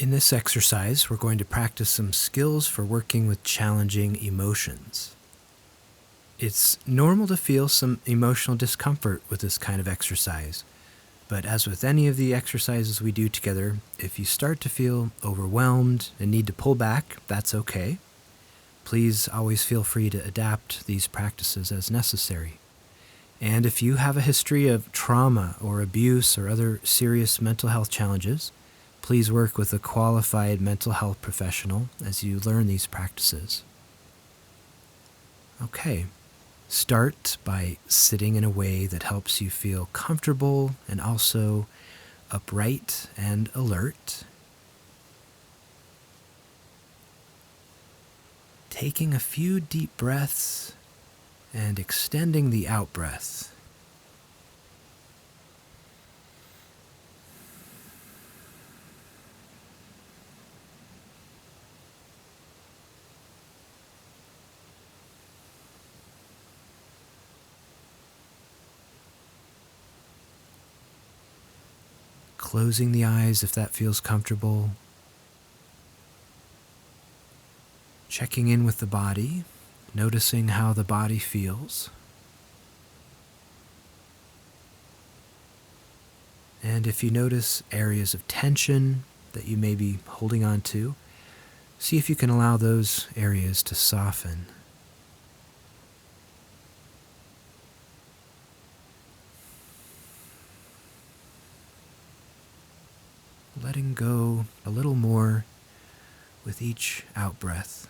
In this exercise, we're going to practice some skills for working with challenging emotions. It's normal to feel some emotional discomfort with this kind of exercise, but as with any of the exercises we do together, if you start to feel overwhelmed and need to pull back, that's okay. Please always feel free to adapt these practices as necessary. And if you have a history of trauma or abuse or other serious mental health challenges, please work with a qualified mental health professional as you learn these practices. Okay, start by sitting in a way that helps you feel comfortable and also upright and alert. Taking a few deep breaths and extending the out-breath. Closing the eyes if that feels comfortable. Checking in with the body, noticing how the body feels. And if you notice areas of tension that you may be holding on to, see if you can allow those areas to soften. Letting go a little more with each out-breath.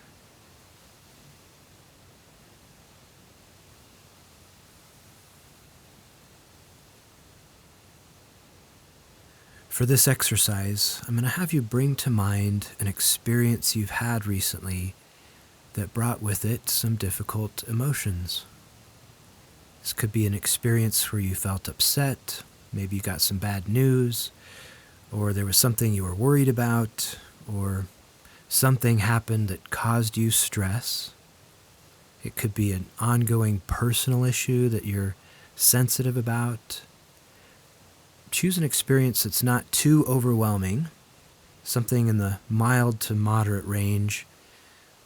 For this exercise, I'm going to have you bring to mind an experience you've had recently that brought with it some difficult emotions. This could be an experience where you felt upset, maybe you got some bad news, or there was something you were worried about, or something happened that caused you stress. It could be an ongoing personal issue that you're sensitive about. Choose an experience that's not too overwhelming, something in the mild to moderate range,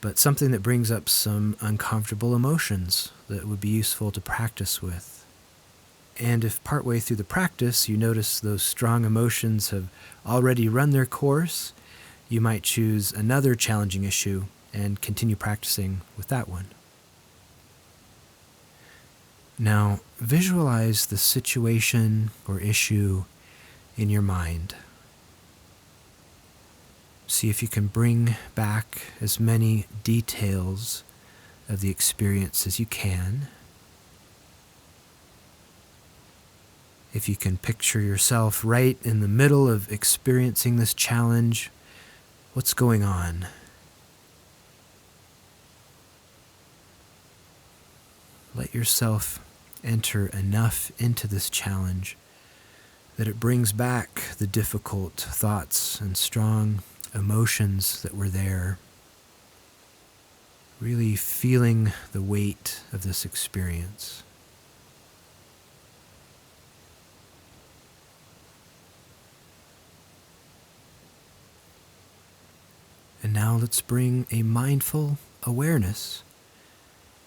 but something that brings up some uncomfortable emotions that would be useful to practice with. And if partway through the practice you notice those strong emotions have already run their course, you might choose another challenging issue and continue practicing with that one. Now, visualize the situation or issue in your mind. See if you can bring back as many details of the experience as you can. If you can picture yourself right in the middle of experiencing this challenge, what's going on? Let yourself enter enough into this challenge that it brings back the difficult thoughts and strong emotions that were there. Really feeling the weight of this experience. And now let's bring a mindful awareness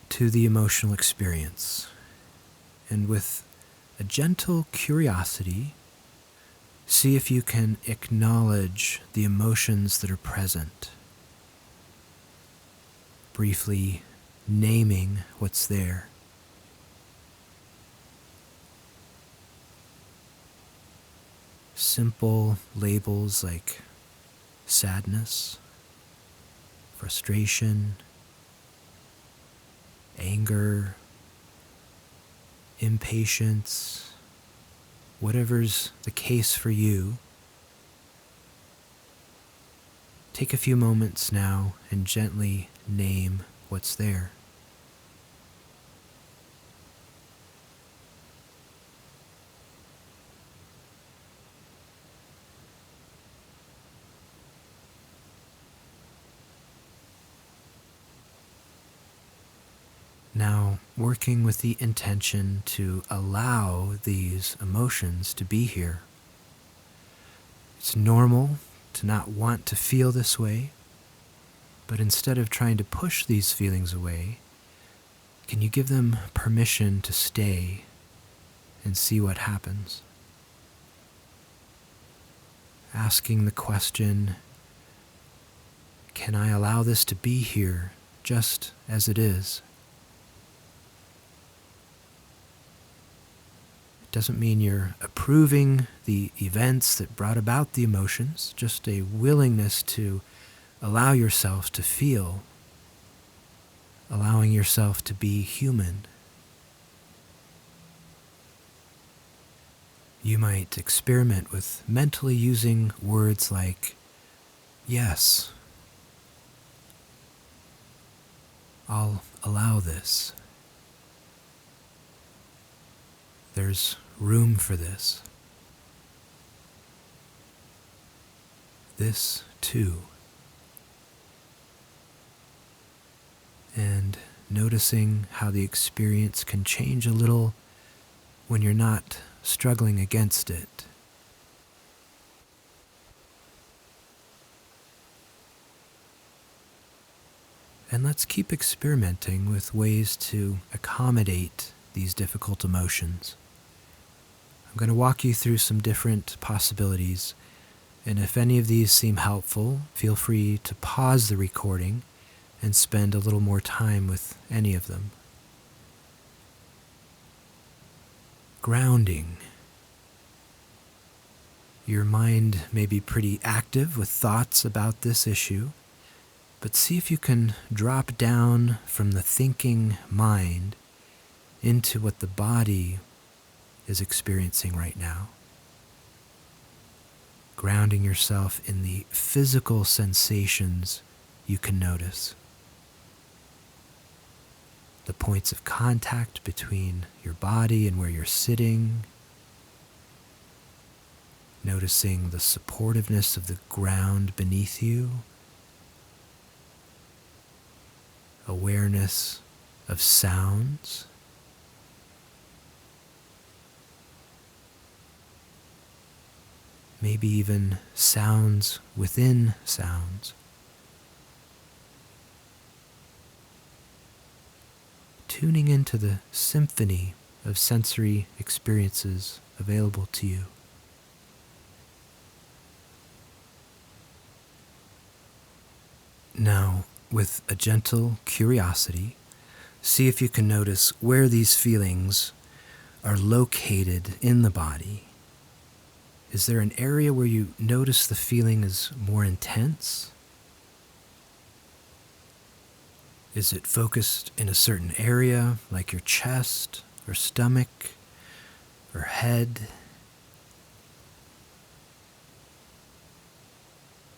to the emotional experience. And with a gentle curiosity, see if you can acknowledge the emotions that are present. Briefly naming what's there. Simple labels like sadness, frustration, anger, impatience, whatever's the case for you. Take a few moments now and gently name what's there. Now, working with the intention to allow these emotions to be here. It's normal to not want to feel this way, but instead of trying to push these feelings away, can you give them permission to stay and see what happens? Asking the question, can I allow this to be here just as it is? It doesn't mean you're approving the events that brought about the emotions, just a willingness to allow yourself to feel, allowing yourself to be human. You might experiment with mentally using words like, yes, I'll allow this. There's room for this. This too. And noticing how the experience can change a little when you're not struggling against it. And let's keep experimenting with ways to accommodate these difficult emotions. I'm going to walk you through some different possibilities, and if any of these seem helpful, feel free to pause the recording and spend a little more time with any of them. Grounding. Your mind may be pretty active with thoughts about this issue, but see if you can drop down from the thinking mind into what the body is experiencing right now. Grounding yourself in the physical sensations you can notice. The points of contact between your body and where you're sitting. Noticing the supportiveness of the ground beneath you. Awareness of sounds. Maybe even sounds within sounds. Tuning into the symphony of sensory experiences available to you. Now, with a gentle curiosity, see if you can notice where these feelings are located in the body. Is there an area where you notice the feeling is more intense? Is it focused in a certain area, like your chest or stomach or head?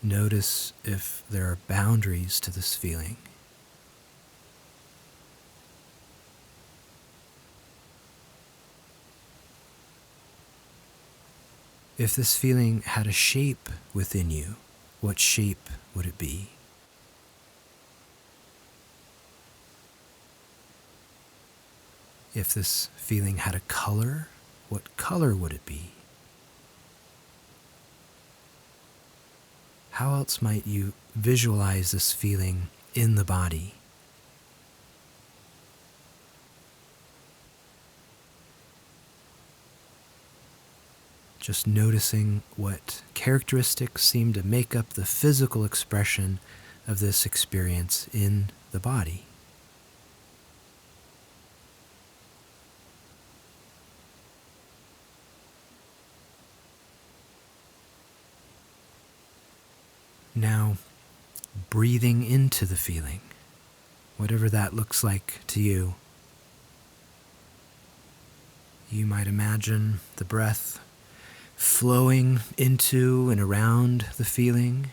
Notice if there are boundaries to this feeling. If this feeling had a shape within you, what shape would it be? If this feeling had a color, what color would it be? How else might you visualize this feeling in the body? Just noticing what characteristics seem to make up the physical expression of this experience in the body. Now, breathing into the feeling, whatever that looks like to you. You might imagine the breath flowing into and around the feeling.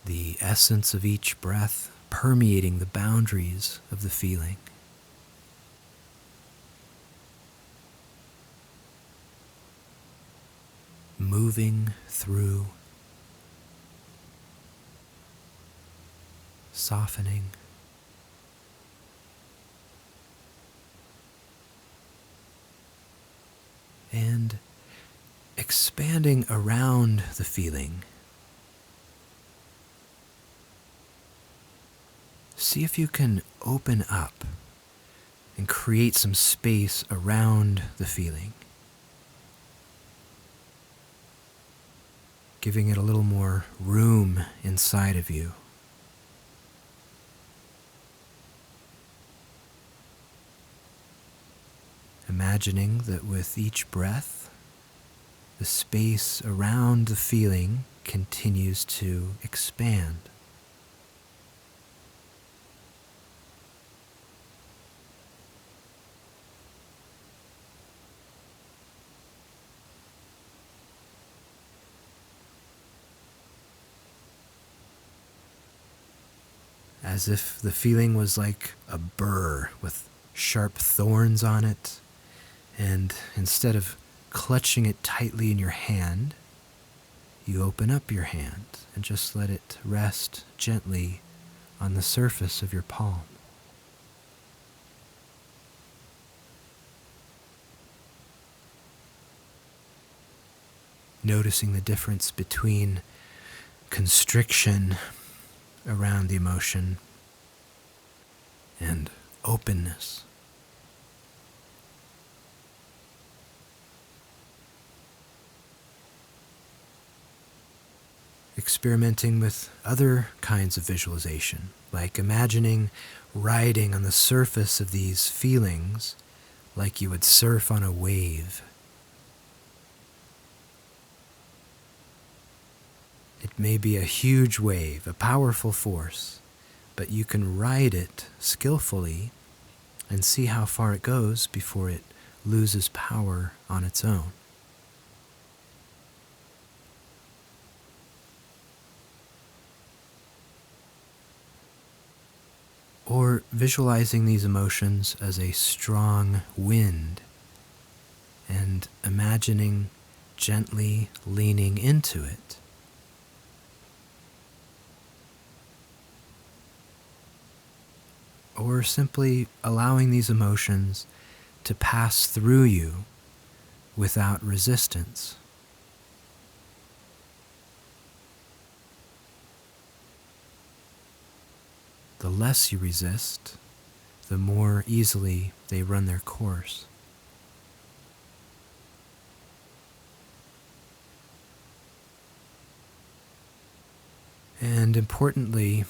The essence of each breath permeating the boundaries of the feeling. Moving through, softening. and expanding around the feeling. See if you can open up and create some space around the feeling, giving it a little more room inside of you. Imagining that with each breath, the space around the feeling continues to expand. As if the feeling was like a burr with sharp thorns on it, and instead of clutching it tightly in your hand, you open up your hand and just let it rest gently on the surface of your palm. Noticing the difference between constriction around the emotion and openness. Experimenting with other kinds of visualization, like imagining riding on the surface of these feelings like you would surf on a wave. It may be a huge wave, a powerful force, but you can ride it skillfully and see how far it goes before it loses power on its own. Or visualizing these emotions as a strong wind and imagining gently leaning into it. Or simply allowing these emotions to pass through you without resistance. The less you resist, the more easily they run their course. And importantly,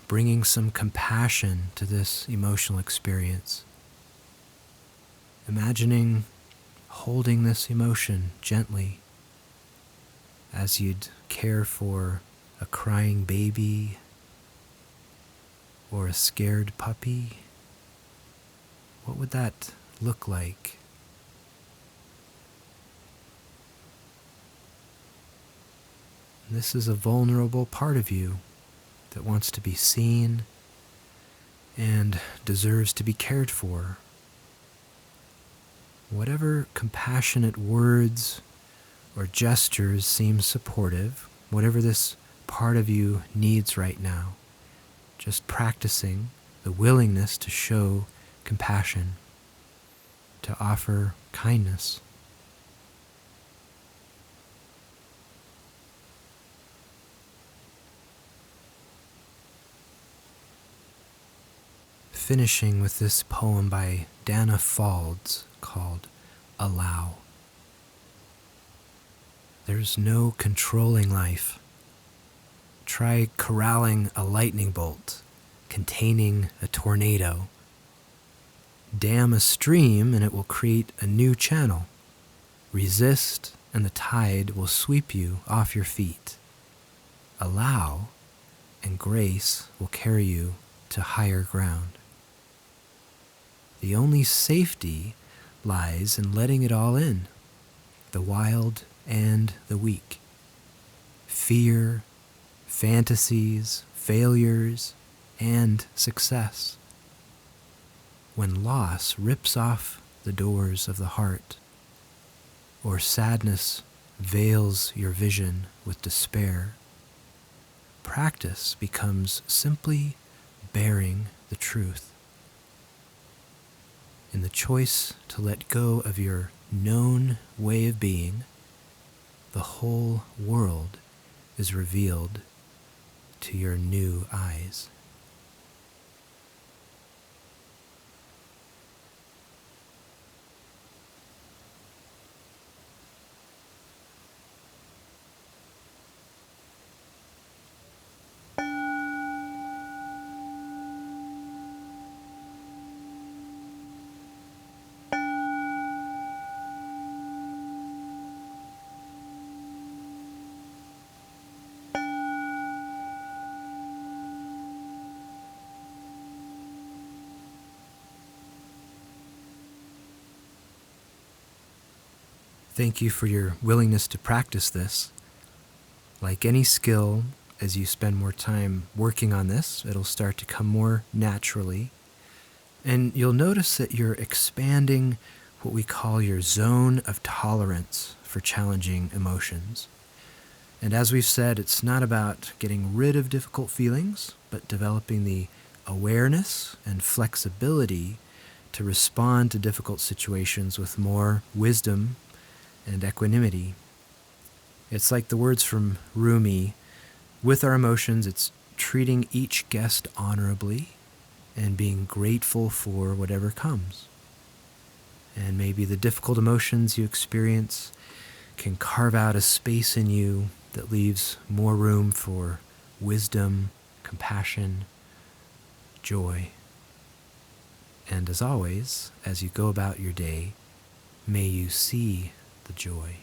bringing some compassion to this emotional experience. Imagining holding this emotion gently as you'd care for a crying baby or a scared puppy. What would that look like? This is a vulnerable part of you that wants to be seen and deserves to be cared for. Whatever compassionate words or gestures seem supportive, whatever this part of you needs right now, just practicing the willingness to show compassion, to offer kindness. Finishing with this poem by Dana Faulds called Allow. There's no controlling life. Try corralling a lightning bolt, containing a tornado. Dam a stream and it will create a new channel. Resist and the tide will sweep you off your feet. Allow and grace will carry you to higher ground. The only safety lies in letting it all in, the wild and the weak. Fear, fantasies, failures, and success. When loss rips off the doors of the heart, or sadness veils your vision with despair, practice becomes simply bearing the truth. In the choice to let go of your known way of being, the whole world is revealed to your new eyes. Thank you for your willingness to practice this. Like any skill, as you spend more time working on this, it'll start to come more naturally. And you'll notice that you're expanding what we call your zone of tolerance for challenging emotions. And as we've said, it's not about getting rid of difficult feelings, but developing the awareness and flexibility to respond to difficult situations with more wisdom and equanimity. It's like the words from Rumi, with our emotions, it's treating each guest honorably and being grateful for whatever comes. And maybe the difficult emotions you experience can carve out a space in you that leaves more room for wisdom, compassion, joy. And as always, as you go about your day, may you see the joy.